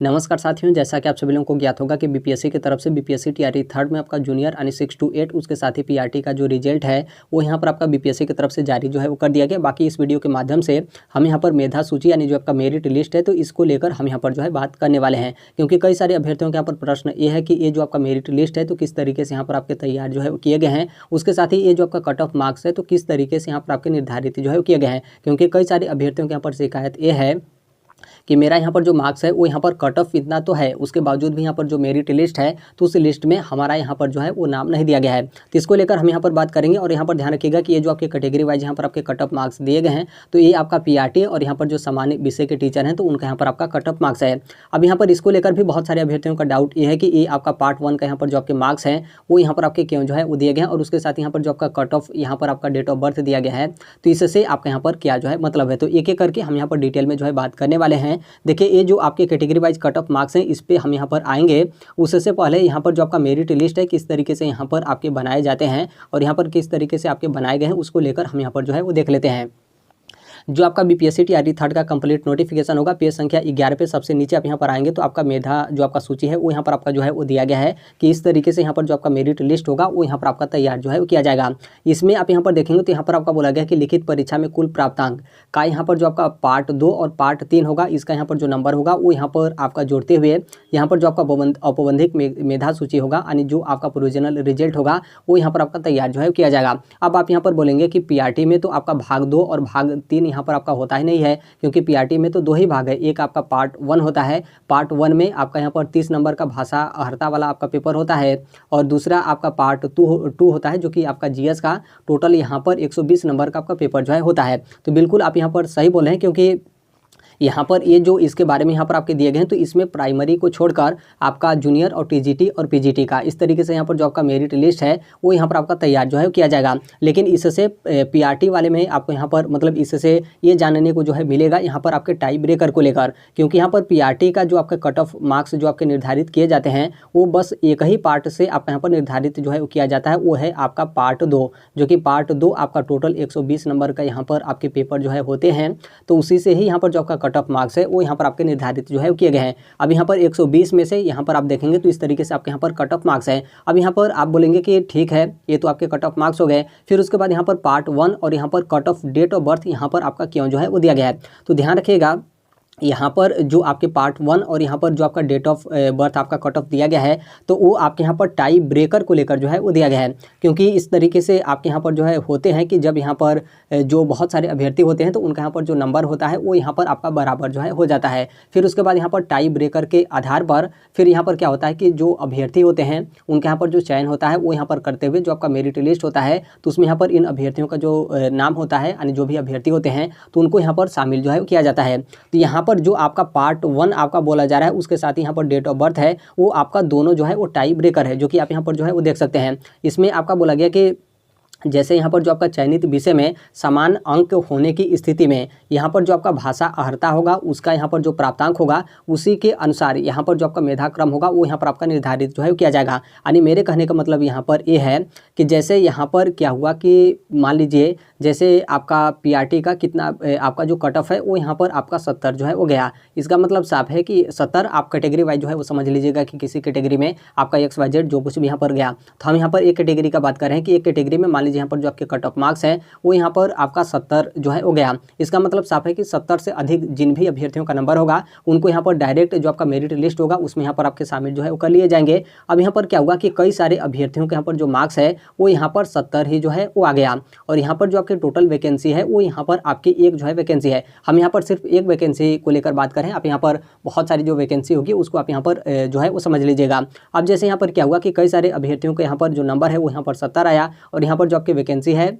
नमस्कार साथियों, जैसा कि आप सभी लोगों को ज्ञात होगा कि बीपीएससी की तरफ से बीपीएससी टीआरटी थर्ड में आपका जूनियर यानी 6 to 8 उसके साथ ही पीआरटी का जो रिजल्ट है वो यहाँ पर आपका बीपीएससी की तरफ से जारी जो है वो कर दिया गया। बाकी इस वीडियो के माध्यम से हम यहाँ पर मेधा सूची यानी जो आपका मेरिट लिस्ट है तो इसको लेकर हम यहाँ पर जो है बात करने वाले हैं, क्योंकि कई सारे अभ्यर्थियों के यहाँ पर प्रश्न ये है कि ये जो आपका मेरिट लिस्ट है तो किस तरीके से यहाँ पर आपके तैयार जो है वो किए गए हैं। उसके साथ ही ये जो आपका कट ऑफ मार्क्स है तो किस तरीके से यहाँ पर आपके निर्धारित जो है वो किए गए हैं, क्योंकि कई सारे अभ्यर्थियों के यहाँ पर शिकायत ये है कि मेरा यहाँ पर जो मार्क्स है वो यहाँ पर कट ऑफ इतना तो है, उसके बावजूद भी यहाँ पर जो मेरिट लिस्ट है तो उस लिस्ट में हमारा यहाँ पर जो है वो नाम नहीं दिया गया है। तो इसको लेकर हम यहाँ पर बात करेंगे और यहाँ पर ध्यान रखिएगा कि ये जो आपके कैटेगरी वाइज यहाँ पर आपके कट ऑफ मार्क्स दिए गए हैं तो ये आपका पीआरटी और यहाँ पर जो सामान्य विषय के टीचर हैं तो उनका यहाँ पर आपका कट ऑफ मार्क्स है। अब यहाँ पर इसको लेकर भी बहुत सारे अभ्यर्थियों का डाउट ये है कि ये आपका पार्ट 1 का यहाँ पर जो आपके मार्क्स हैं वो यहाँ पर आपके क्यों जो है वो दिए गए हैं, और उसके साथ यहाँ पर जो आपका कट ऑफ यहाँ पर आपका डेट ऑफ बर्थ दिया गया है तो इससे आपका यहाँ पर क्या जो है मतलब है। तो एक एक करके हम यहाँ पर डिटेल में जो है बात करने वाले हैं। देखिए ये जो आपके category wise cut off marks हैं इस पे हम यहाँ पर आएंगे। उससे पहले यहाँ पर जो आपका मेरिट लिस्ट है किस तरीके से यहाँ पर आपके बनाए जाते हैं और यहाँ पर किस तरीके से आपके बनाए गए हैं उसको लेकर हम यहाँ पर जो है वो देख लेते हैं। जो आपका बीपीएससी टीआरटी थर्ड का कंप्लीट नोटिफिकेशन होगा पेज संख्या 11 पे सबसे नीचे आप यहाँ पर आएंगे तो आपका मेधा जो आपका सूची है वो यहाँ पर आपका जो है वो दिया गया है कि इस तरीके से यहाँ पर जो आपका मेरिट लिस्ट होगा वो यहाँ पर आपका तैयार जो है वो किया जाएगा। इसमें आप यहाँ पर देखेंगे तो यहाँ पर आपका बोला गया कि लिखित परीक्षा में कुल प्राप्तांक का यहाँ पर जो आपका पार्ट 2 और पार्ट 3 होगा, इसका यहाँ पर जो नंबर होगा वो यहाँ पर आपका जोड़ते हुए यहाँ पर जो आपका औपबंधिक मेधा सूची होगा यानी जो आपका प्रोविजनल रिजल्ट होगा वो यहाँ पर आपका तैयार जो है किया जाएगा। अब आप यहाँ पर बोलेंगे कि पीआरटी में तो आपका भाग 2 और भाग 3 यहाँ पर आपका होता ही नहीं है, क्योंकि पीआरटी में तो 2 ही भाग है। एक आपका पार्ट 1 होता है, पार्ट 1 में आपका यहाँ पर 30 नंबर का भाषा अहर्ता वाला आपका पेपर होता है, और दूसरा आपका पार्ट 2 होता है जो कि आपका जीएस का टोटल यहाँ पर 120 नंबर का आपका पेपर जो है होता है। तो बिल्कुल आप यहाँ पर सही बोले हैं, क्योंकि यहाँ पर ये जो इसके बारे में यहाँ पर आपके दिए गए हैं तो इसमें प्राइमरी को छोड़कर आपका जूनियर और टीजीटी और पीजीटी का इस तरीके से यहाँ पर जो आपका मेरिट लिस्ट है वो यहाँ पर आपका तैयार जो है किया जाएगा। लेकिन इससे पीआरटी वाले में आपको यहाँ पर मतलब इससे ये जानने को जो है मिलेगा यहाँ पर आपके टाई ब्रेकर को लेकर, क्योंकि यहाँ पर पीआरटी का जो आपका कट ऑफ मार्क्स जो आपके निर्धारित किए जाते हैं वो बस एक ही पार्ट से आपका यहाँ पर निर्धारित जो है वो किया जाता है, वो है आपका पार्ट 2, जो कि पार्ट 2 आपका टोटल 120 नंबर का यहाँ पर आपके पेपर जो है होते हैं। तो उसी से ही यहाँ पर जो आपका कट ऑफ मार्क्स है वो यहाँ पर आपके निर्धारित जो है वो किए गए हैं। अब यहाँ पर 120 में से यहाँ पर आप देखेंगे तो इस तरीके से आपके यहाँ पर कट ऑफ मार्क्स है। अब यहाँ पर आप बोलेंगे कि ठीक है ये तो आपके कट ऑफ मार्क्स हो गए, फिर उसके बाद यहाँ पर पार्ट 1 और यहाँ पर cut off date of birth यहाँ पर आपका क्यों जो है वो दिया गया है। तो ध्यान रखिएगा यहाँ पर जो आपके पार्ट 1 और यहाँ पर जो आपका डेट ऑफ बर्थ आपका कट ऑफ दिया गया है तो वो आपके यहाँ पर टाई ब्रेकर को लेकर जो है वो दिया गया है, क्योंकि इस तरीके से आपके यहाँ पर जो है होते हैं कि जब यहाँ पर जो बहुत सारे अभ्यर्थी होते हैं तो उनका यहाँ पर जो नंबर होता है वो यहाँ पर आपका बराबर जो है हो जाता है। फिर उसके बाद यहाँ पर टाई ब्रेकर के आधार पर फिर यहाँ पर क्या होता है कि जो अभ्यर्थी होते हैं उनके यहाँ पर जो चयन होता है वो यहाँ पर करते हुए जो आपका मेरिट लिस्ट होता है तो उसमें यहाँ पर इन अभ्यर्थियों का जो नाम होता है यानी जो भी अभ्यर्थी होते हैं तो उनको यहाँ पर शामिल जो है किया जाता है। तो यहाँ पर जो आपका पार्ट 1 आपका बोला जा रहा है उसके साथ ही यहाँ पर डेट ऑफ बर्थ है वो आपका दोनों जो है वो टाई ब्रेकर है, जो कि आप यहाँ पर जो है वो देख सकते हैं। इसमें आपका बोला गया कि जैसे यहाँ पर जो आपका चयनित विषय में समान अंक होने की स्थिति में यहाँ पर जो आपका भाषा अहर्ता होगा उसका यहाँ पर जो प्राप्तांक होगा उसी के अनुसार यहाँ पर जो आपका मेधाक्रम होगा वो यहाँ पर आपका निर्धारित जो है किया जाएगा। यानी मेरे कहने का मतलब यहाँ पर ये है कि जैसे यहाँ पर क्या हुआ कि मान लीजिए जैसे आपका पीआरटी का कितना आपका जो कट ऑफ है वो यहाँ पर आपका 70 जो है वो गया, इसका मतलब साफ है कि 70 आप कैटेगरी वाइज जो है वो समझ लीजिएगा कि किसी कैटेगरी में आपका XYZ जो कुछ भी यहाँ पर गया। तो हम यहाँ पर एक कैटेगरी का बात कर रहे हैं कि एक कैटेगरी में मान लीजिए यहाँ पर जो आपके कट ऑफ मार्क्स है वो यहाँ पर आपका 70 जो है हो गया। इसका मतलब साफ है कि 70 से अधिक जिन भी अभ्यर्थियों का नंबर होगा उनको यहाँ पर डायरेक्ट जो आपका मेरिट लिस्ट होगा उसमें यहाँ पर आपके शामिल जो है वो कर लिए जाएंगे। अब यहाँ पर क्या हुआ कि कई सारे अभ्यर्थियों के यहाँ पर जो मार्क्स है वो यहाँ पर 70 ही जो है वो आ गया, और यहाँ पर जो आपकी टोटल वैकेंसी है वो यहाँ पर आपकी एक जो है वैकेंसी है। हम यहाँ पर सिर्फ एक वैकेंसी को लेकर बात करें, आप यहाँ पर बहुत सारी जो वैकेंसी होगी उसको आप यहाँ पर जो है वो समझ लीजिएगा। अब जैसे यहाँ पर क्या हुआ कि कई सारे अभ्यर्थियों के यहाँ पर जो नंबर है वो यहाँ पर 70 आया, और यहाँ पर जो आपकी वैकेंसी है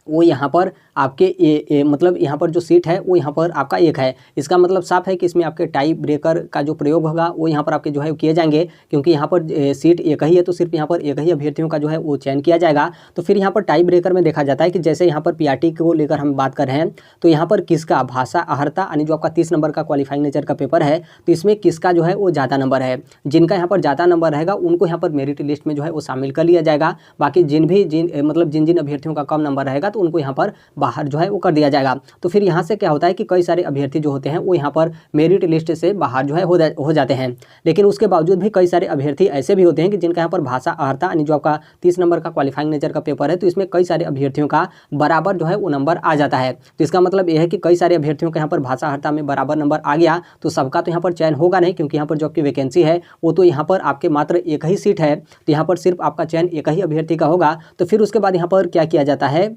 वो यहाँ पर आपके मतलब यहाँ पर जो सीट है वो यहाँ पर आपका एक है। इसका मतलब साफ है कि इसमें आपके टाई ब्रेकर का जो प्रयोग होगा वो यहाँ पर आपके जो है किए जाएंगे, क्योंकि यहाँ पर सीट एक ही है तो सिर्फ यहाँ पर एक ही अभ्यर्थियों का जो है वो चयन किया जाएगा। तो फिर यहाँ पर टाई ब्रेकर में देखा जाता है कि जैसे यहाँ पर पीआरटी को लेकर हम बात कर रहे हैं तो यहाँ पर किसका भाषा अहर्ता यानी जो आपका 30 नंबर का क्वालिफाइंग नेचर का पेपर है तो इसमें किसका जो है वो ज़्यादा नंबर है। जिनका यहाँ पर ज़्यादा नंबर रहेगा उनको यहाँ पर मेरिट लिस्ट में जो है वो शामिल कर लिया जाएगा। बाकी जिन जिन अभ्यर्थियों का कम नंबर रहेगा तो तो उनको यहाँ पर बाहर जो है वो कर दिया जाएगा। तो फिर यहाँ से क्या होता है कि कई सारे अभ्यर्थी जो होते हैं वो यहाँ पर मेरिट लिस्ट से बाहर जो है हो जाते हैं। लेकिन उसके बावजूद भी कई सारे अभ्यर्थी ऐसे भी होते हैं कि जिनका यहाँ पर भाषा अर्हता यानी जो आपका 30 नंबर का क्वालिफाइंग नेचर का पेपर है, तो इसमें कई सारे अभ्यर्थियों का बराबर जो है वो नंबर आ जाता है। तो इसका मतलब यह है कि कई सारे अभ्यर्थियों का यहाँ पर भाषा अर्हता में बराबर नंबर आ गया तो सबका तो यहाँ पर चयन होगा नहीं, क्योंकि यहाँ पर जो आपकी वैकेंसी है वो तो यहाँ पर आपके मात्र एक ही सीट है, तो यहाँ पर सिर्फ आपका चयन एक ही अभ्यर्थी का होगा। तो फिर उसके बाद यहाँ पर क्या किया जाता है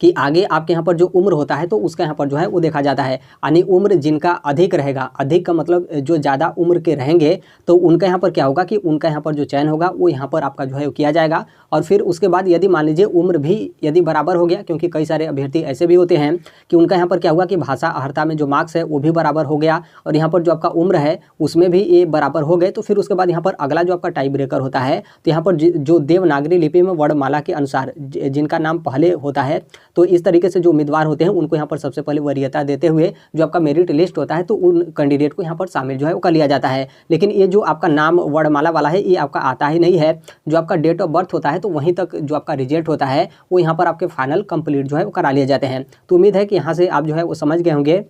कि आगे आपके यहाँ पर जो उम्र होता है तो उसका यहाँ पर जो है वो देखा जाता है, यानी उम्र जिनका अधिक रहेगा, अधिक का मतलब जो ज़्यादा उम्र के रहेंगे तो उनका यहाँ पर क्या होगा कि उनका यहाँ पर जो चयन होगा वो यहाँ पर आपका जो है वो किया जाएगा। और फिर उसके बाद यदि मान लीजिए उम्र भी यदि बराबर हो गया, क्योंकि कई सारे अभ्यर्थी ऐसे भी होते हैं कि उनका यहाँ पर क्या हुआ कि भाषा अर्हता में जो मार्क्स है वो भी बराबर हो गया और यहाँ पर जो आपका उम्र है उसमें भी ये बराबर हो गए, तो फिर उसके बाद यहाँ पर अगला जो आपका टाई ब्रेकर होता है तो यहाँ पर जो देवनागरी लिपि में वर्णमाला के अनुसार जिनका नाम पहले होता है, तो इस तरीके से जो उम्मीदवार होते हैं उनको यहाँ पर सबसे पहले वरीयता देते हुए जो आपका मेरिट लिस्ट होता है तो उन कैंडिडेट को यहाँ पर शामिल जो है वो कर लिया जाता है। लेकिन ये जो आपका नाम वर्णमाला वाला है ये आपका आता ही नहीं है, जो आपका डेट ऑफ बर्थ होता है तो वहीं तक जो आपका रिजल्ट होता है वो यहाँ पर आपके फाइनल कंप्लीट जो है वो करा लिए जाते हैं। तो उम्मीद है कि यहाँ से आप जो है वो समझ गए होंगे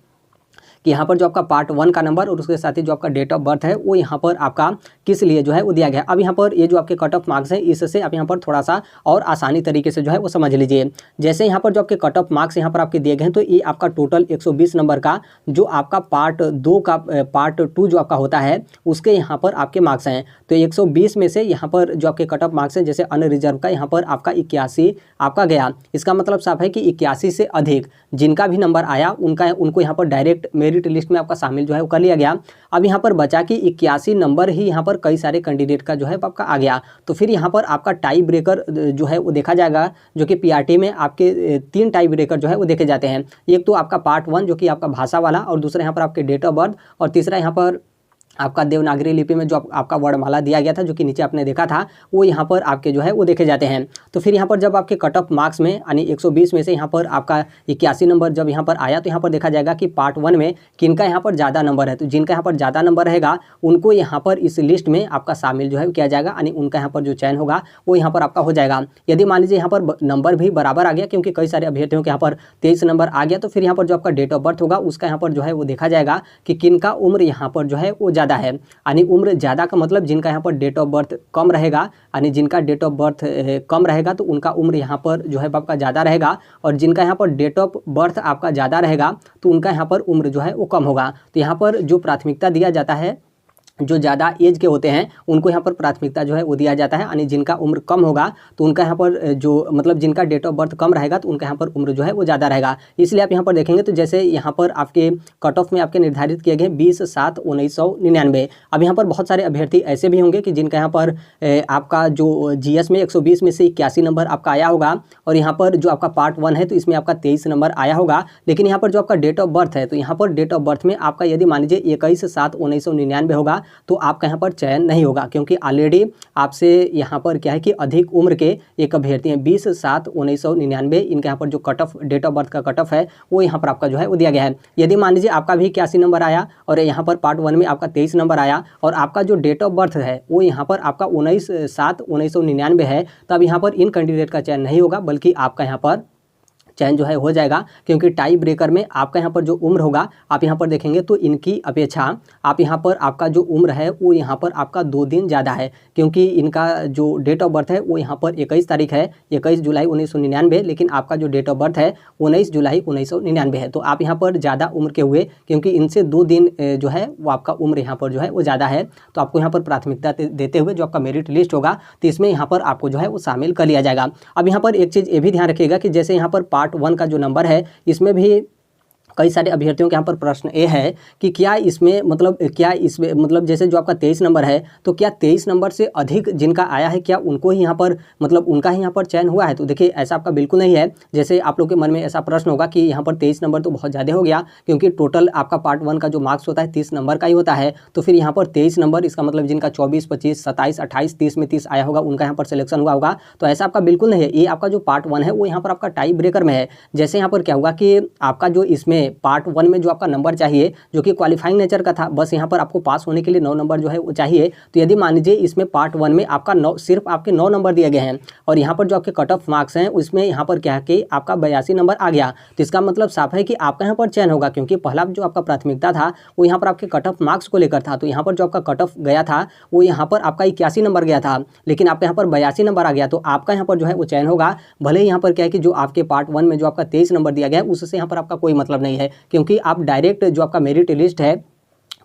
कि यहाँ पर जो आपका पार्ट 1 का नंबर और उसके साथ ही जो आपका डेट ऑफ बर्थ है वो यहाँ पर आपका किस लिए जो है वो दिया गया है। अब यहाँ पर ये जो आपके कट ऑफ मार्क्स हैं इससे आप यहाँ पर थोड़ा सा और आसानी तरीके से जो है वो समझ लीजिए। जैसे यहाँ पर जो आपके कट ऑफ मार्क्स यहाँ पर आपके दिए गए हैं तो ये आपका टोटल 120 नंबर का जो आपका पार्ट 2 जो आपका होता है उसके यहाँ पर आपके मार्क्स हैं। तो 120 में से यहाँ पर जो आपके कट ऑफ मार्क्स हैं जैसे अनरिजर्व का यहाँ पर आपका 81 आपका गया, इसका मतलब साफ है कि 81 से अधिक जिनका भी नंबर आया उनको यहाँ पर डायरेक्ट मेरिट लिस्ट में आपका शामिल जो है वो कर लिया गया। अब यहाँ पर बचा कि 81 नंबर ही यहाँ पर कई सारे कैंडिडेट का जो है आपका आ गया, तो फिर यहाँ पर आपका टाई ब्रेकर जो है वो देखा जाएगा, जो कि पीआरटी में आपके 3 टाई ब्रेकर जो है वो देखे जाते हैं। एक तो आपका पार्ट 1 जो कि आपका भाषा वाला, और दूसरा यहाँ पर आपके डेट ऑफ बर्थ, और तीसरा यहाँ पर आपका देवनागरी लिपि में जो आपका वर्णमाला दिया गया था जो कि नीचे आपने देखा था वो यहाँ पर आपके जो है वो देखे जाते हैं। तो फिर यहाँ पर जब आपके कट ऑफ मार्क्स में यानी 120 में से यहाँ पर आपका 81 नंबर जब यहाँ पर आया तो यहाँ पर देखा जाएगा कि पार्ट 1 में किनका यहाँ पर ज़्यादा नंबर है। तो जिनका यहाँ पर ज़्यादा नंबर रहेगा उनको यहाँ पर इस लिस्ट में आपका शामिल जो है किया जाएगा, यानी उनका यहाँ पर जो चयन होगा वो यहाँ पर आपका हो जाएगा। यदि मान लीजिए यहाँ पर नंबर भी बराबर आ गया, क्योंकि कई सारे अभ्यर्थियों के यहाँ पर 23 नंबर आ गया, तो फिर यहाँ पर जो आपका डेट ऑफ बर्थ होगा उसका यहाँ पर जो है वो देखा जाएगा कि किनका उम्र यहाँ पर जो है वो ज़्यादा है। यानी उम्र ज़्यादा का मतलब जिनका यहाँ पर डेट ऑफ बर्थ कम रहेगा, यानी जिनका डेट ऑफ बर्थ कम रहेगा तो उनका उम्र यहाँ पर जो है आपका ज़्यादा रहेगा, और जिनका यहाँ पर डेट ऑफ बर्थ आपका ज़्यादा रहेगा तो उनका यहाँ पर उम्र जो है वो कम होगा। तो यहाँ पर जो प्राथमिकता दिया जाता है, जो ज़्यादा एज के होते हैं उनको यहाँ पर प्राथमिकता जो है वो दिया जाता है, यानी जिनका उम्र कम होगा तो उनका यहाँ पर जो मतलब जिनका डेट ऑफ बर्थ कम रहेगा तो उनका यहाँ पर उम्र जो है वो ज़्यादा रहेगा। इसलिए आप यहाँ पर देखेंगे तो जैसे यहाँ पर आपके कट ऑफ में आपके निर्धारित किए गए 20/7/1999। अब यहाँ पर बहुत सारे अभ्यर्थी ऐसे भी होंगे कि जिनका यहाँ पर आपका जो GS में 120 में से 81 नंबर आपका आया होगा, और यहाँ पर जो आपका पार्ट 1 है तो इसमें आपका 23 नंबर आया होगा, लेकिन यहाँ पर जो आपका डेट ऑफ बर्थ है तो यहाँ पर डेट ऑफ बर्थ में आपका यदि मान लीजिए 21/7/1999 होगा तो आपका यहाँ पर चयन नहीं होगा, क्योंकि ऑलरेडी आपसे यहाँ पर क्या है कि अधिक उम्र के एक अभ्यर्थी हैं 20/7/1999, इनके यहाँ पर जो cut off date of birth का कट ऑफ है वो यहाँ पर आपका जो है वो दिया गया है। यदि मान लीजिए आपका भी 81 नंबर आया और यहाँ पर पार्ट 1 में आपका 23 नंबर आया और आपका जो डेट ऑफ बर्थ है वो यहाँ पर आपका 19/7/1999 है, तब यहाँ पर इन कैंडिडेट का चयन नहीं होगा, बल्कि आपका यहाँ पर चयन जो है हो जाएगा, क्योंकि टाई ब्रेकर में आपका यहाँ पर जो उम्र होगा आप यहाँ पर देखेंगे तो इनकी अपेक्षा आप यहाँ पर आपका जो उम्र है वो यहाँ पर आपका 2 दिन ज़्यादा है, क्योंकि इनका जो डेट ऑफ बर्थ है वो यहाँ पर 21 तारीख है 21 जुलाई 1999, लेकिन आपका जो डेट ऑफ बर्थ है 19 जुलाई 1999 है। तो आप यहाँ पर ज़्यादा उम्र के हुए, क्योंकि इनसे 2 दिन जो है वो आपका उम्र यहाँ पर जो है वो ज़्यादा है, तो आपको यहाँ पर प्राथमिकता देते हुए जो आपका मेरिट लिस्ट होगा तो इसमें यहाँ पर आपको जो है वो शामिल कर लिया जाएगा। अब यहाँ पर एक चीज़ ये भी ध्यान रखिएगा कि जैसे यहाँ पर पार्ट 1 का जो नंबर है इसमें भी कई सारे अभ्यर्थियों के यहाँ पर प्रश्न ये है कि क्या इसमें मतलब जैसे जो आपका 23 नंबर है तो क्या 23 नंबर से अधिक जिनका आया है क्या उनको ही यहाँ पर मतलब उनका ही यहाँ पर चयन हुआ है। तो देखिए ऐसा आपका बिल्कुल नहीं है। जैसे आप लोग के मन में ऐसा प्रश्न होगा कि यहाँ पर 23 नंबर तो बहुत ज़्यादा हो गया, क्योंकि टोटल आपका पार्ट 1 का जो मार्क्स होता है 30 नंबर का ही होता है, तो फिर यहाँ पर 23 नंबर इसका मतलब जिनका 24, 25, 27, 28, 30 में 30 आया होगा उनका यहाँ पर सिलेक्शन हुआ होगा। तो ऐसा आपका बिल्कुल नहीं है। ये आपका जो पार्ट 1 है वो यहाँ पर आपका टाई ब्रेकर में है। जैसे यहाँ पर क्या होगा कि आपका जो इसमें में पार्ट 1 में जो आपका नंबर चाहिए जो कि क्वालिफाइंग नेचर का था, बस यहाँ पर आपको पास होने के लिए 9 नंबर जो है वो चाहिए। तो यदि मान लीजिए इसमें पार्ट 1 में आपका 9 सिर्फ आपके 9 नंबर दिए गए हैं और यहाँ पर जो आपके कट ऑफ मार्क्स हैं उसमें यहाँ पर क्या है कि आपका 82 नंबर आ गया, तो इसका मतलब साफ है कि आपका यहाँ पर चयन होगा, क्योंकि पहला जो आपका प्राथमिकता था वो यहाँ पर आपके कट ऑफ मार्क्स को लेकर था। तो यहाँ पर जो आपका कट ऑफ गया था वो यहाँ पर आपका 81 नंबर गया था, लेकिन आपका यहाँ पर 82 नंबर आ गया, तो आपका यहाँ पर जो है वो चयन होगा। भले ही यहाँ पर क्या है कि जो आपके पार्ट 1 में जो आपका 23 नंबर दिया गया है उससे यहाँ पर आपका कोई मतलब नहीं है, क्योंकि आप डायरेक्ट जो आपका मेरिट लिस्ट है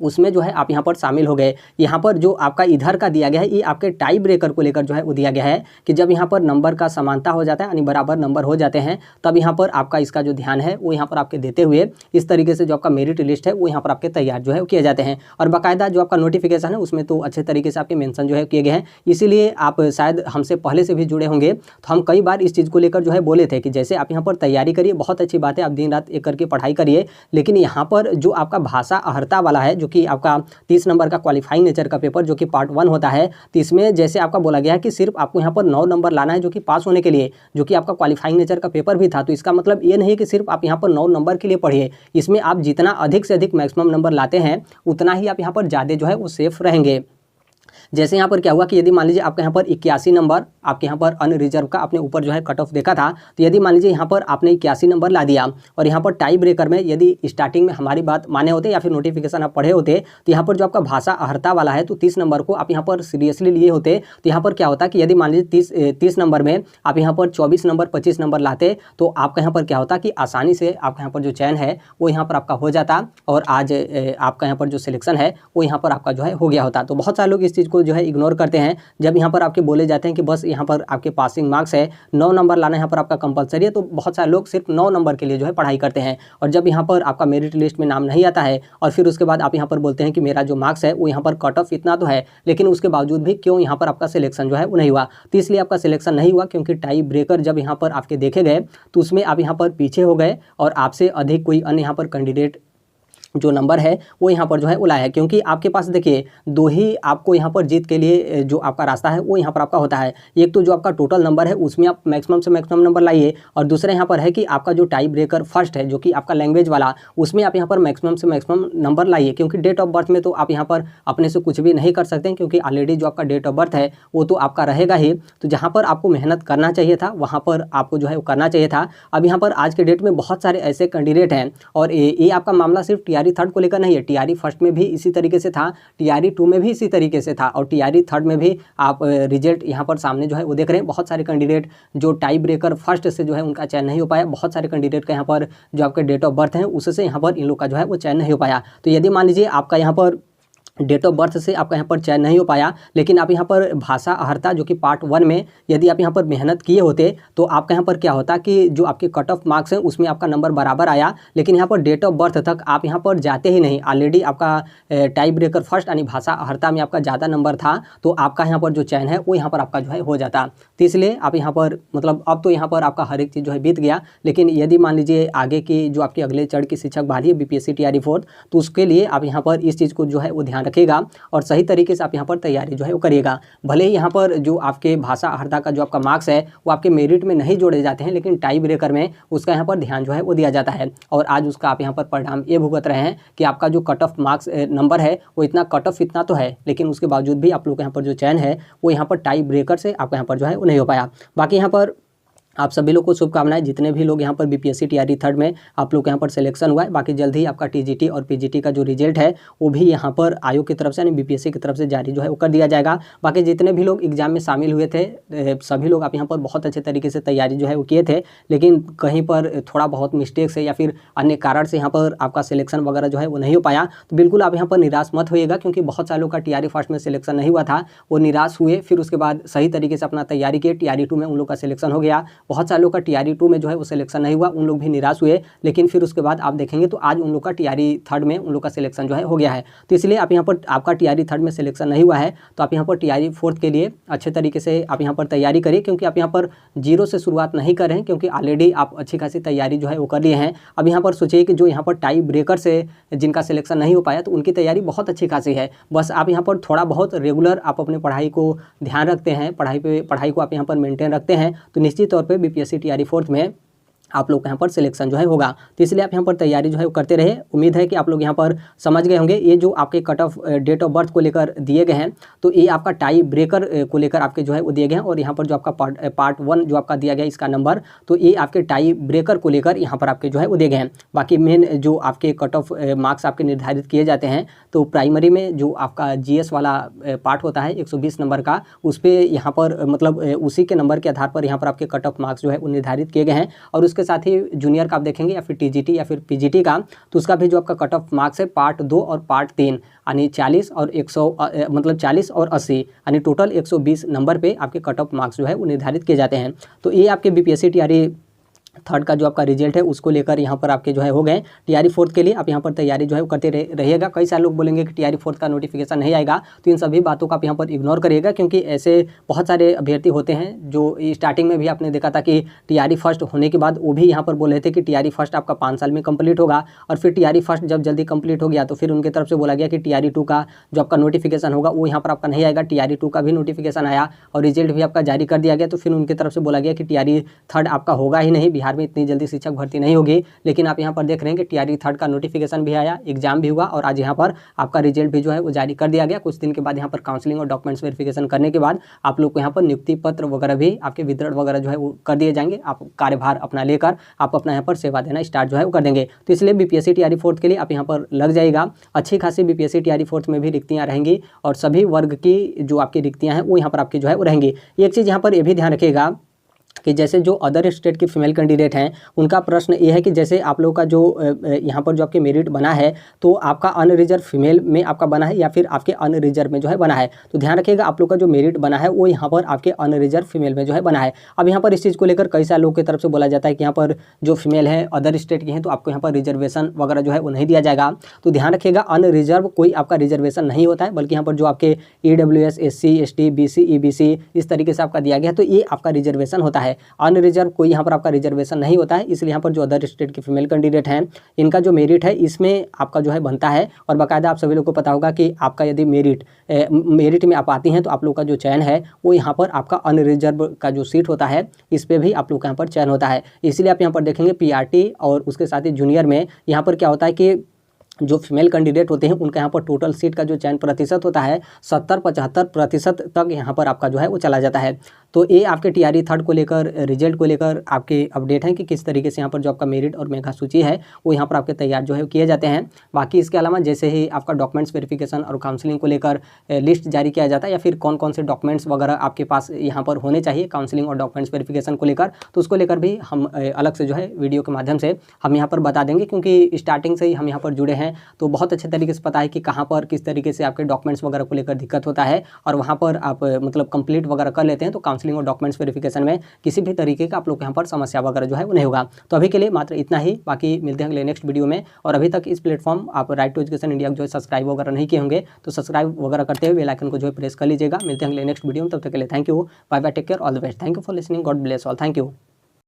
उसमें जो है आप यहाँ पर शामिल हो गए। यहाँ पर जो आपका इधर का दिया गया है ये आपके टाई ब्रेकर को लेकर जो है वो दिया गया है कि जब यहाँ पर नंबर का समानता हो जाता है यानी बराबर नंबर हो जाते हैं तब यहाँ पर आपका इसका जो ध्यान है वो यहाँ पर आपके देते हुए इस तरीके से जो आपका मेरिट लिस्ट है वो यहाँ पर आपके तैयार जो है किए जाते हैं। और बाकायदा जो आपका नोटिफिकेशन है उसमें तो अच्छे तरीके से आपके मेंशन जो है किए गए हैं, इसीलिए आप शायद हमसे पहले से भी जुड़े होंगे। तो हम कई बार इस चीज़ को लेकर जो है बोले थे कि जैसे आप यहाँ पर तैयारी करिए, बहुत अच्छी बात है, आप दिन रात एक करके पढ़ाई करिए, लेकिन यहाँ पर जो आपका भाषा अहर्ता वाला है जो कि आपका 30 नंबर का क्वालिफाइंग नेचर का पेपर जो कि पार्ट 1 होता है, तो इसमें जैसे आपका बोला गया है कि सिर्फ आपको यहाँ पर 9 नंबर लाना है जो कि पास होने के लिए, जो कि आपका क्वालिफाइंग नेचर का पेपर भी था। तो इसका मतलब ये नहीं कि सिर्फ आप यहाँ पर 9 नंबर के लिए पढ़िए, इसमें आप जितना अधिक से अधिक मैक्सिमम नंबर लाते हैं उतना ही आप यहाँ पर ज़्यादा जो है वो सेफ रहेंगे। जैसे यहाँ पर क्या हुआ कि यदि मान लीजिए आपका यहाँ पर 81 नंबर आपके यहाँ पर अनरिजर्व का आपने ऊपर जो है कट ऑफ देखा था, तो यदि मान लीजिए यहाँ पर आपने 81 नंबर ला दिया और यहाँ पर टाई ब्रेकर में यदि स्टार्टिंग में हमारी बात माने होते या फिर नोटिफिकेशन आप पढ़े होते तो यहाँ पर जो आपका भाषा अहर्ता वाला है तो 30 नंबर को आप यहाँ पर सीरियसली लिए होते, तो यहाँ पर क्या होता कि यदि मान लीजिए 30 नंबर में आप यहाँ पर 24 नंबर 25 नंबर लाते तो आपका यहाँ पर क्या होता कि आसानी से आपका यहाँ पर जो चयन है वो यहाँ पर आपका हो जाता और आज आपका यहाँ पर जो सिलेक्शन है वो यहाँ पर आपका जो है हो गया होता। तो बहुत सारे लोग इस चीज़ को जो है इग्नोर करते हैं। जब यहाँ पर आपके बोले जाते हैं कि बस यहाँ पर आपके पासिंग मार्क्स है 9 नंबर लाना यहाँ पर आपका कंपलसरी है, तो बहुत सारे लोग सिर्फ 9 नंबर के लिए जो है पढ़ाई करते हैं। और जब यहाँ पर आपका मेरिट लिस्ट में नाम नहीं आता है और फिर उसके बाद आप यहाँ पर बोलते हैं कि मेरा जो मार्क्स है वो यहाँ पर कट ऑफ इतना तो है, लेकिन उसके बावजूद भी क्यों यहाँ पर आपका सिलेक्शन जो है वो नहीं हुआ। तो इसलिए आपका सिलेक्शन नहीं हुआ क्योंकि टाई ब्रेकर जब यहाँ पर आपके देखे गए तो उसमें आप यहाँ पर पीछे हो गए और आपसे अधिक कोई अन्य यहाँ पर कैंडिडेट जो नंबर है वो यहाँ पर जो है उलाया है, क्योंकि आपके पास देखिए दो ही आपको यहाँ पर जीत के लिए जो आपका रास्ता है वो यहाँ पर आपका होता है। एक तो जो आपका टोटल नंबर है उसमें आप मैक्सिमम से मैक्सिमम नंबर लाइए, और दूसरा यहाँ पर है कि आपका जो टाई ब्रेकर फर्स्ट है जो कि आपका लैंग्वेज वाला उसमें आप यहाँ पर मैक्सिमम से मैक्सिमम नंबर लाइए, क्योंकि डेट ऑफ बर्थ में तो आप यहाँ पर अपने से कुछ भी नहीं कर सकते हैं, क्योंकि ऑलरेडी जो आपका डेट ऑफ बर्थ है वो तो आपका रहेगा ही। तो जहाँ पर आपको मेहनत करना चाहिए था वहाँ पर आपको जो है वो करना चाहिए था। अब यहाँ पर आज के डेट में बहुत सारे ऐसे कैंडिडेट हैं, और ये आपका मामला सिर्फ टीआरई थर्ड को लेकर नहीं है, टीआरई फर्स्ट में भी इसी तरीके से था, टीआरई 2 में भी इसी तरीके से था, और टीआरई थर्ड में भी आप रिजल्ट यहाँ पर सामने जो है वो देख रहे हैं। बहुत सारे कैंडिडेट जो टाई ब्रेकर फर्स्ट से जो है उनका चयन नहीं हो पाया, बहुत सारे कैंडिडेट का यहाँ पर जो आपके डेट ऑफ बर्थ है उससे यहाँ पर इन लोग का जो है वो चयन नहीं हो पाया। तो यदि मान लीजिए आपका यहाँ पर डेट ऑफ बर्थ से आपका यहाँ पर चयन नहीं हो पाया, लेकिन आप यहाँ पर भाषा अहर्ता जो कि पार्ट 1 में यदि आप यहाँ पर मेहनत किए होते तो आपका यहाँ पर क्या होता कि जो आपके कट ऑफ मार्क्स हैं उसमें आपका नंबर बराबर आया, लेकिन यहाँ पर डेट ऑफ बर्थ तक आप यहाँ पर जाते ही नहीं। ऑलरेडी आपका टाई ब्रेकर फर्स्ट यानी भाषा अहर्ता में आपका ज़्यादा नंबर था, तो आपका यहाँ पर जो चयन है वो यहाँ पर आपका जो है हो जाता। तो इसलिए आप यहाँ पर मतलब अब तो यहाँ पर आपका हर एक चीज़ जो है बीत गया, लेकिन यदि मान लीजिए आगे की जो आपकी अगले चरण की शिक्षक बहाली है बीपीएससी टीआरई 4, तो उसके लिए आप यहाँ पर इस चीज़ को जो है वो ध्यान रखिएगा और सही तरीके से आप यहाँ पर तैयारी जो है वो करिएगा। भले ही यहाँ पर जो आपके भाषा अहर्ता का जो आपका मार्क्स है वो आपके मेरिट में नहीं जोड़े जाते हैं, लेकिन टाई ब्रेकर में उसका यहाँ पर ध्यान जो है वो दिया जाता है, और आज उसका आप यहाँ पर परिणाम ये भुगत रहे हैं कि आपका जो कट ऑफ मार्क्स नंबर है वो इतना कट ऑफ इतना तो है, लेकिन उसके बावजूद भी आप लोग यहाँ पर जो चयन है वो यहाँ पर टाई ब्रेकर से आपका यहाँ पर जो है वो नहीं हो पाया। बाकी यहाँ पर आप सभी लोग को शुभकामनाएं, जितने भी लोग यहाँ पर बीपीएससी टीआरई थर्ड में आप लोग यहाँ पर सिलेक्शन हुआ है। बाकी जल्द ही आपका टीजीटी और पीजीटी का जो रिजल्ट है वो भी यहाँ पर आयोग की तरफ से यानी बीपीएससी की तरफ से जारी जो है वो कर दिया जाएगा। बाकी जितने भी लोग एग्जाम में शामिल हुए थे सभी लोग आप यहाँ पर बहुत अच्छे तरीके से तैयारी जो है वो किए थे, लेकिन कहीं पर थोड़ा बहुत मिस्टेक से या फिर अन्य कारण से यहाँ पर आपका सिलेक्शन वगैरह जो है वो नहीं हो पाया। तो बिल्कुल आप यहाँ पर निराश मत होइएगा, क्योंकि बहुत सारे लोग का टीआरई फर्स्ट में सिलेक्शन नहीं हुआ था, वो निराश हुए, फिर उसके बाद सही तरीके से अपना तैयारी किए, टीआरई 2 में उन लोग का सिलेक्शन हो गया। बहुत सारे लोग का टीआरई 2 में जो है वो सिलेक्शन नहीं हुआ, उन लोग भी निराश हुए, लेकिन फिर उसके बाद आप देखेंगे तो आज उन लोग का टीआरई थर्ड में उन लोग का सिलेक्शन जो है हो गया है। तो इसलिए आप यहाँ पर आपका टीआरई थर्ड में सिलेक्शन नहीं हुआ है तो आप यहाँ पर टीआरई फोर्थ के लिए अच्छे तरीके से आप यहाँ पर तैयारी करिए, क्योंकि आप यहाँ पर जीरो से शुरुआत नहीं कर रहे हैं, क्योंकि ऑलरेडी आप अच्छी खासी तैयारी जो है वो कर लिए हैं। अब यहाँ पर सोचिए कि जो यहाँ पर टाई ब्रेकर से जिनका सिलेक्शन नहीं हो पाया तो उनकी तैयारी बहुत अच्छी खासी है। बस आप यहाँ पर थोड़ा बहुत रेगुलर आप अपनी पढ़ाई को ध्यान रखते हैं, पढ़ाई को आप यहाँ पर मेंटेन रखते हैं, तो निश्चित तौर पर बीपीएससी टीआरई फोर्थ में आप लोग का यहाँ पर सिलेक्शन जो है होगा। तो इसलिए आप यहाँ पर तैयारी जो है वो करते रहे। उम्मीद है कि आप लोग यहाँ पर समझ गए होंगे। ये जो आपके cut off date of birth को लेकर दिए गए हैं, तो ये आपका टाई ब्रेकर को लेकर आपके जो है वो दिए गए हैं। और यहाँ पर जो आपका पार्ट 1 जो आपका दिया गया इसका नंबर, तो ये आपके टाई ब्रेकर को लेकर यहाँ पर आपके जो है वो दिए गए हैं। बाकी मेन जो आपके कट ऑफ मार्क्स आपके निर्धारित किए जाते हैं, तो प्राइमरी में जो आपका जीएस वाला पार्ट होता है 120 नंबर का, उस पर यहाँ पर मतलब उसी के नंबर के आधार पर यहाँ पर आपके कट ऑफ मार्क्स जो है वो निर्धारित किए गए हैं। और उसके साथ ही जूनियर का आप देखेंगे या फिर टीजीटी या फिर पीजीटी का, तो उसका भी जो आपका कट ऑफ मार्क्स है पार्ट 2 और पार्ट 3 यानी 40 और 100 मतलब 40 और 80 यानी टोटल 120 नंबर पे आपके कट ऑफ मार्क्स जो है वो निर्धारित किए जाते हैं। तो ये आपके बीपीएससी टीआरई थर्ड का जो आपका रिजल्ट है उसको लेकर यहाँ पर आपके जो है हो गए। टीआरई फोर्थ के लिए आप यहाँ पर तैयारी जो है वो करते रहिएगा। कई सारे लोग बोलेंगे कि टीआरई फोर्थ का नोटिफिकेशन नहीं आएगा, तो इन सभी बातों का आप यहाँ पर इग्नोर करिएगा, क्योंकि ऐसे बहुत सारे अभ्यर्थी होते हैं जो स्टार्टिंग में भी आपने देखा था कि टीआरई फर्स्ट होने के बाद वो भी यहाँ पर बोल रहे थे कि टीआरई फर्स्ट आपका 5 साल में कंप्लीट होगा। और फिर टीआरई फर्स्ट जब जल्दी कंप्लीट हो गया तो फिर उनकी तरफ से बोला गया कि टीआरई 2 का जो आपका नोटिफिकेशन होगा वो यहाँ पर आपका नहीं आएगा। टीआरई 2 का भी नोटिफिकेशन आया और रिजल्ट भी आपका जारी कर दिया गया, तो फिर उनकी तरफ से बोला गया कि टीआरई थर्ड आपका होगा ही नहीं, बिहार में इतनी जल्दी भर्ती नहीं होगी। लेकिन आप यहाँ पर देख रहे हैं कि टीआरई थर्ड का नोटिफिकेशन भी आया, एग्जाम भी हुआ और आज यहाँ पर आपका रिजल्ट भी जो है वो जारी कर दिया गया। कुछ दिन के बाद यहाँ पर काउंसलिंग और डॉक्यूमेंट्स वेरिफिकेशन करने के बाद आप लोग को यहाँ पर नियुक्ति पत्र वगैरह भी आपके वितरण वगैरह जो है वो कर दिए जाएंगे। आप कार्यभार अपना लेकर आप अपना यहाँ पर सेवा देना स्टार्ट जो है वो कर देंगे। तो इसलिए बीपीएससी टीआरई फोर्थ के लिए आप यहाँ पर लग जाएगा। अच्छी खासी बीपीएससी टीआरई फोर्थ में भी रिक्तियाँ रहेंगी और सभी वर्ग की जो आपकी रिक्तियाँ हैं वो यहाँ पर आपकी जो है वो रहेंगी। एक चीज़ यहाँ पर ये भी ध्यान रखिएगा कि जैसे जो अदर स्टेट की फीमेल कैंडिडेट हैं उनका प्रश्न ये है कि जैसे आप लोगों का जो यहाँ पर जो आपके मेरिट बना है तो आपका अनरिजर्व फीमेल में आपका बना है या फिर आपके अनरिजर्व में जो है बना है। तो ध्यान रखिएगा आप लोग का जो मेरिट बना है वो यहाँ पर आपके अनरिजर्व फीमेल में जो है बना है। अब यहाँ पर इस चीज़ को लेकर कई सारे लोगों की तरफ से बोला जाता है कि यहाँ पर जो फीमेल है अदर स्टेट की हैं तो आपको यहाँ पर रिजर्वेशन वगैरह जो है वो नहीं दिया जाएगा। तो ध्यान रखिएगा अनरिजर्व कोई आपका रिजर्वेशन नहीं होता है, बल्कि यहाँ पर जो आपके EWS SC ST BC EBC इस तरीके से आपका दिया गया है तो ये आपका रिजर्वेशन होता है। अनरिजर्व कोई यहाँ पर आपका रिजर्वेशन नहीं होता है। इसलिए यहाँ पर जो अदर स्टेट के फीमेल कैंडिडेट हैं इनका जो मेरिट है इसमें आपका जो है बनता है। और बाकायदा आप सभी लोग को पता होगा कि आपका यदि मेरिट में आप आती हैं तो आप लोग का जो चयन है वो यहाँ पर आपका अनरिजर्व का जो सीट होता है इस पर भी आप लोग का यहाँ पर चयन होता है। इसलिए आप यहाँ पर देखेंगे PRT और उसके साथ ही जूनियर में यहाँ पर क्या होता है कि जो फीमेल कैंडिडेट होते हैं उनका यहाँ पर टोटल सीट का जो चयन प्रतिशत होता है 70-75% तक यहाँ पर आपका जो है वो चला जाता है। तो ये आपके टीआरई थर्ड को लेकर रिजल्ट को लेकर आपके अपडेट हैं कि किस तरीके से यहाँ पर जो आपका मेरिट और मेगा सूची है वो यहाँ पर आपके तैयार जो है किए जाते हैं। बाकी इसके अलावा जैसे ही आपका डॉक्यूमेंट्स वेरिफिकेशन और काउंसलिंग को लेकर लिस्ट जारी किया जाता है या फिर कौन कौन से डॉक्यूमेंट्स वगैरह आपके पास यहाँ पर होने चाहिए काउंसलिंग और डॉक्यूमेंट्स वेरिफिकेशन को लेकर, तो उसको लेकर भी हम अलग से जो है वीडियो के माध्यम से हम यहाँ पर बता देंगे। क्योंकि स्टार्टिंग से ही हम यहाँ पर जुड़े हैं तो बहुत अच्छे तरीके से पता है कि कहाँ पर किस तरीके से आपके डॉक्यूमेंट्स वगैरह को लेकर दिक्कत होता है और वहाँ पर आप मतलब कंप्लीट वगैरह कर लेते हैं तो काउंसलिंग और डॉक्यूमेंट्स वेरिफिकेशन में किसी भी तरीके का आप लोग यहाँ पर समस्या वगैरह जो है वो नहीं होगा। तो अभी के लिए मात्र इतना ही, बाकी मिलते हैं अगले नेक्स्ट वीडियो में। और अभी तक इस प्लेटफॉर्म आप राइट टू एजुकेशन इंडिया को जो है सब्सक्राइब वगैरह नहीं किए होंगे तो सब्सक्राइब वगैरह करते हुए बेल आइकन को जो है प्रेस कर लीजिएगा। मिलते हैं अगले नेक्स्ट वीडियो में, तब तक के लिए thank you, bye bye, take care, all the best, thank you for listening, God bless all, thank you.